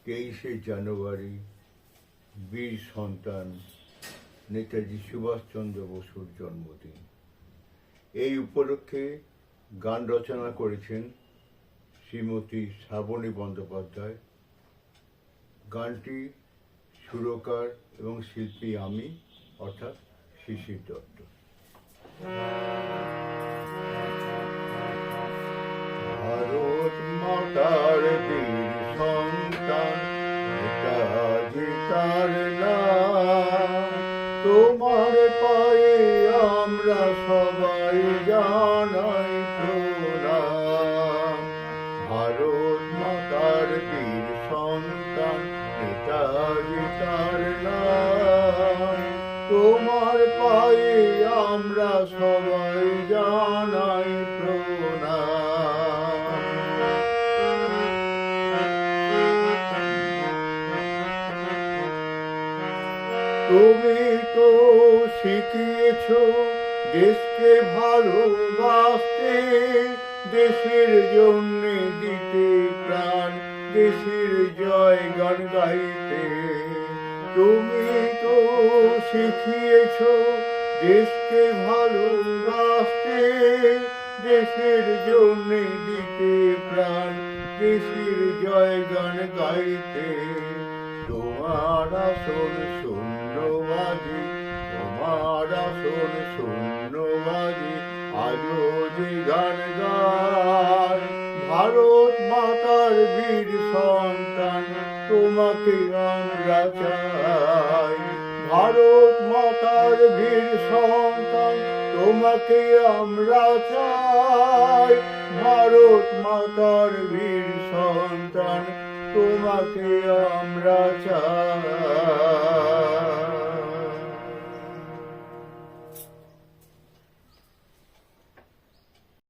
23শে জানুয়ারি বীর সন্তান নেতাজি সুভাষচন্দ্র বসুর জন্মদিন। এই উপলক্ষে গান রচনা করেছেন শ্রীমতী শ্রাবণী বন্দ্যোপাধ্যায়। গানটি সুরকার এবং শিল্পী আমি, অর্থাৎ শিশির দত্ত। ভারত মাতার বীর সন্তান নেতাজি তার নাম, তোমার পায়ে আমরা সবাই জানাই প্রণাম। ভারত মাতার বীর সন্তান নেতাজি তার নাম, তোমার পায়ে আমরা সবাই জানাই প্রণাম। তুমি তো শিখিয়েছ দেশকে ভালোবাসতে, দেশের জন্য দিতে প্রাণ, দেশের জয় গান গাইতে। তুমি তো শিখিয়েছ দেশকে ভালোবাসতে, দেশের জন্য দিতে প্রাণ, দেশের জয় গান গাইতে। তোমার আসন শূন্যবাদী, তোমার আসন শূন্যবাদী, আজও যে গান গায়। ভারত মাতার বীর সন্তান তোমাকে আমরা চাই। ভারত মাতার বীর সন্তান তোমাকে আমরা চাই। ভারত মাতার বীর সন্তান তোমাকে আমরা চাই।